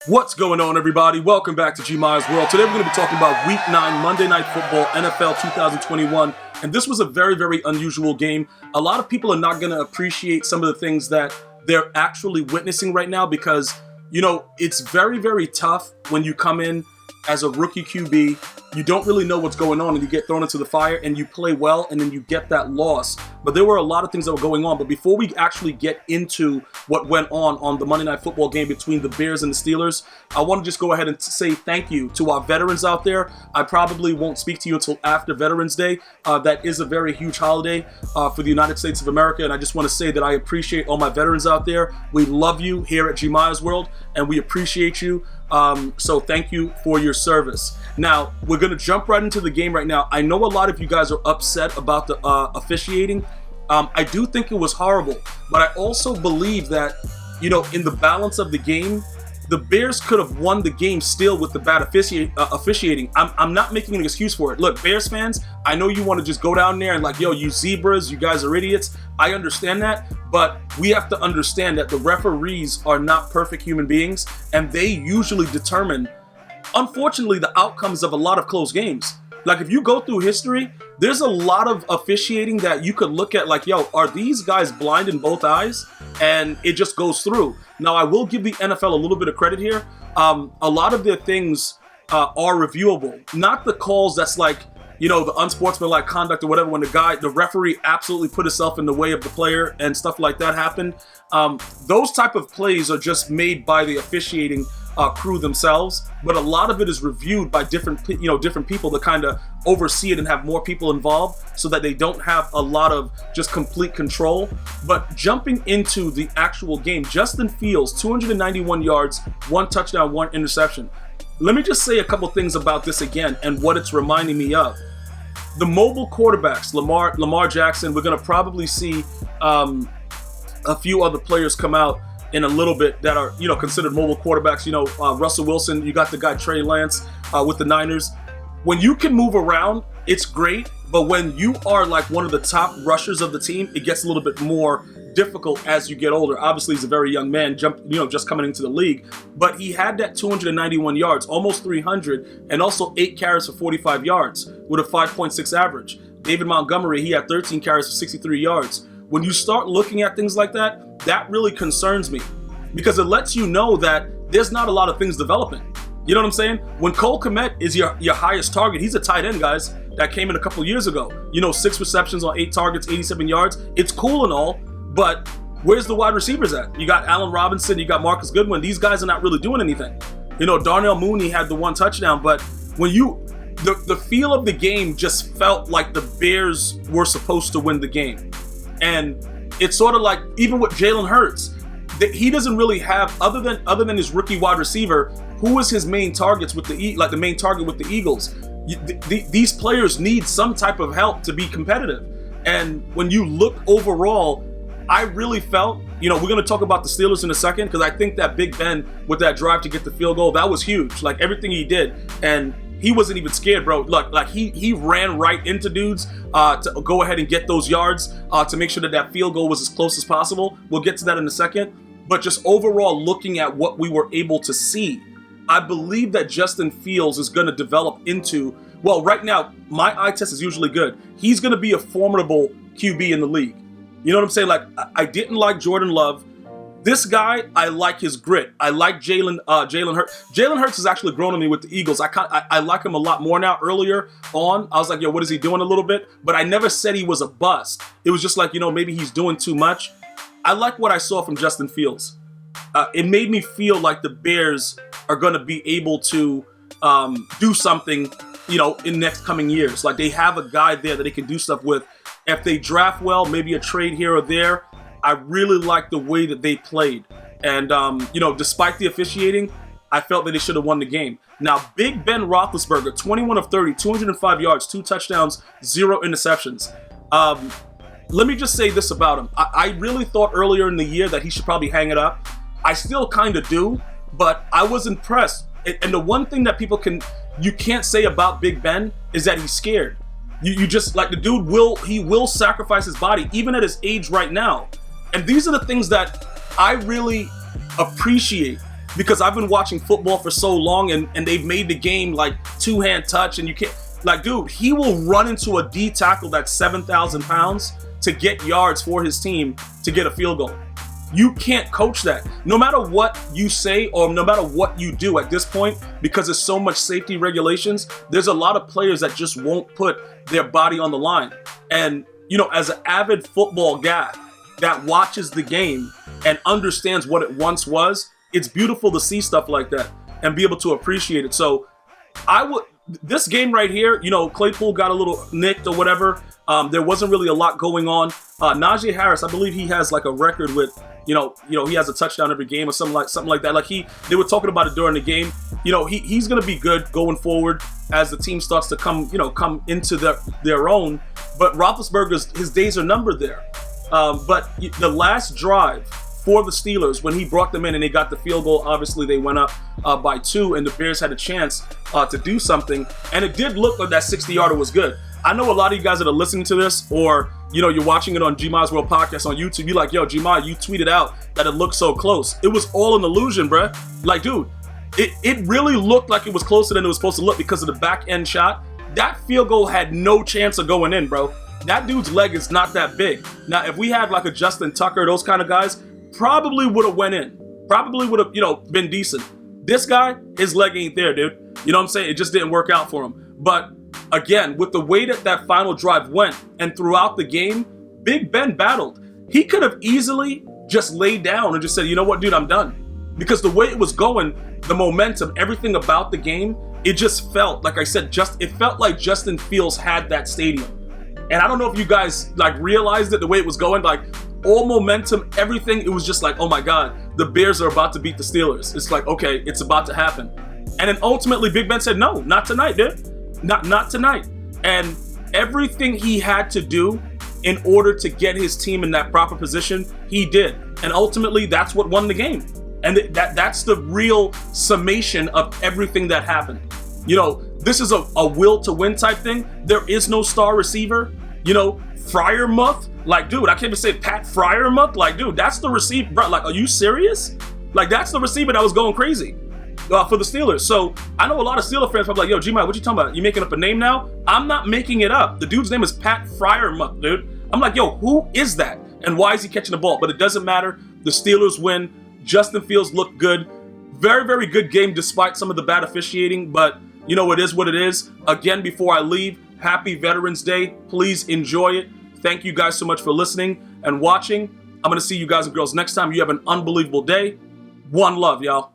What's going on, everybody? Welcome back to GmiasWorld. Today we're going to be talking about Week 9 Monday Night Football, NFL 2021. And this was a very, very unusual game. A lot of people are not going to appreciate some of the things that they're actually witnessing right now because, it's very, very tough when you come in as a rookie QB. You don't really know what's going on and you get thrown into the fire and you play well and then you get that loss. But there were a lot of things that were going on. But before we actually get into what went on the Monday Night Football game between the Bears and the Steelers, I want to just go ahead and say thank you to our veterans out there. I probably won't speak to you until after Veterans Day. That is a very huge holiday for the United States of America. And I just want to say that I appreciate all my veterans out there. We love you here at GmiasWorld and we appreciate you. So thank you for your service. Now, we're going to jump right into the game right now. I know a lot of you guys are upset about the officiating. I do think it was horrible, but I also believe that, in the balance of the game, the Bears could have won the game still with the bad officiating. I'm not making an excuse for it. Look, Bears fans, I know you want to just go down there and you zebras, you guys are idiots. I understand that, but we have to understand that the referees are not perfect human beings, and they usually determine, unfortunately, the outcomes of a lot of close games. Like, if you go through history, there's a lot of officiating that you could look at are these guys blind in both eyes? And it just goes through. Now, I will give the NFL a little bit of credit here. A lot of their things are reviewable. Not the calls that's the unsportsmanlike conduct or whatever, when the referee absolutely put himself in the way of the player and stuff like that happened. Those type of plays are just made by the officiating crew themselves, but a lot of it is reviewed by different people that kind of oversee it and have more people involved so that they don't have a lot of just complete control. But jumping into the actual game, Justin Fields, 291 yards, 1 touchdown, 1 interception. Let me just say a couple things about this again and what it's reminding me of. The mobile quarterbacks, Lamar Jackson, we're going to probably see a few other players come out in a little bit that are, considered mobile quarterbacks. Russell Wilson, you got the guy Trey Lance with the Niners. When you can move around, it's great. But when you are one of the top rushers of the team, it gets a little bit more difficult as you get older. Obviously, he's a very young man, just coming into the league. But he had that 291 yards, almost 300, and also 8 carries for 45 yards with a 5.6 average. David Montgomery, he had 13 carries for 63 yards. When you start looking at things like that, that really concerns me because it lets you know that there's not a lot of things developing. You know what I'm saying? When Cole Kmet is your highest target, he's a tight end, guys, that came in a couple years ago. 6 receptions on 8 targets, 87 yards. It's cool and all, but where's the wide receivers at? You got Allen Robinson, you got Marcus Goodwin. These guys are not really doing anything. Darnell Mooney had the 1 touchdown, but when the feel of the game just felt like the Bears were supposed to win the game. And it's sort of like, even with Jalen Hurts, he doesn't really have, other than his rookie wide receiver, who is his main targets with the main target with the Eagles. These players need some type of help to be competitive. And when you look overall, I really felt, we're going to talk about the Steelers in a second, because I think that Big Ben with that drive to get the field goal, that was huge. Everything he did, and he wasn't even scared, bro. Look, he ran right into dudes to go ahead and get those yards to make sure that field goal was as close as possible. We'll get to that in a second. But just overall, looking at what we were able to see, I believe that Justin Fields is going to develop into, well, right now, my eye test is usually good. He's going to be a formidable QB in the league. You know what I'm saying? I didn't like Jordan Love. This guy, I like his grit. I like Jalen Hurts. Jalen Hurts has actually grown on me with the Eagles. I like him a lot more now. Earlier on, I was like, what is he doing a little bit? But I never said he was a bust. It was just maybe he's doing too much. I like what I saw from Justin Fields. It made me feel like the Bears are going to be able to do something, in the next coming years. They have a guy there that they can do stuff with. If they draft well, maybe a trade here or there. I really liked the way that they played. And, despite the officiating, I felt that they should have won the game. Now, Big Ben Roethlisberger, 21 of 30, 205 yards, 2 touchdowns, 0 interceptions. Let me just say this about him. I really thought earlier in the year that he should probably hang it up. I still kind of do, but I was impressed. And the one thing that you can't say about Big Ben is that he's scared. You just, the dude will sacrifice his body, even at his age right now. And these are the things that I really appreciate because I've been watching football for so long, and they've made the game like two-hand touch, and you can't, like, dude, he will run into a D tackle that's 7,000 pounds to get yards for his team to get a field goal. You can't coach that. No matter what you say or no matter what you do at this point, because there's so much safety regulations, there's a lot of players that just won't put their body on the line. And, you know, as an avid football guy that watches the game and understands what it once was, it's beautiful to see stuff like that and be able to appreciate it. So this game right here, you know, Claypool got a little nicked or whatever. There wasn't really a lot going on. Najee Harris, I believe he has like a record with, you know, he has a touchdown every game or something like that. Like they were talking about it during the game. You know, he's going to be good going forward as the team starts to come into their own. But Roethlisberger's, his days are numbered there. But the last drive for the Steelers, when he brought them in and they got the field goal, obviously they went up by 2, and the Bears had a chance to do something. And it did look like that 60-yarder was good. I know a lot of you guys that are listening to this, or, you know, you're watching it on GmiasWorldPodcast on YouTube, you're like, yo, Gmi, you tweeted out that it looked so close. It was all an illusion, bruh. Like, dude, it really looked like it was closer than it was supposed to look because of the back end shot. That field goal had no chance of going in, bro. That dude's leg is not that big. Now, if we had like a Justin Tucker, those kind of guys, probably would have went in. Probably would have, you know, been decent. This guy, his leg ain't there, dude. You know what I'm saying? It just didn't work out for him. But again, with the way that final drive went and throughout the game, Big Ben battled. He could have easily just laid down and just said, you know what, dude, I'm done. Because the way it was going, the momentum, everything about the game, it just felt, like I said, it felt like Justin Fields had that stadium. And I don't know if you guys like realized it, the way it was going, like all momentum, everything, it was just like, oh my God, the Bears are about to beat the Steelers. It's like, okay, it's about to happen. And then ultimately Big Ben said, no, not tonight, dude. Not tonight. And everything he had to do in order to get his team in that proper position, he did. And ultimately, that's what won the game. And that's the real summation of everything that happened. You know, this is a will to win type thing. There is no star receiver. You know, Freiermuth, like, dude, I can't even say Pat Freiermuth. Like, dude, that's the receiver. Bro, like, are you serious? Like, that's the receiver that was going crazy for the Steelers. So I know a lot of Steelers fans probably like, yo, Gmi, what you talking about? You making up a name now? I'm not making it up. The dude's name is Pat Freiermuth, dude. I'm like, yo, who is that? And why is he catching the ball? But it doesn't matter. The Steelers win. Justin Fields looked good. Very, very good game despite some of the bad officiating. But, you know, it is what it is. Again, before I leave, happy Veterans Day. Please enjoy it. Thank you guys so much for listening and watching. I'm going to see you guys and girls next time. You have an unbelievable day. One love, y'all.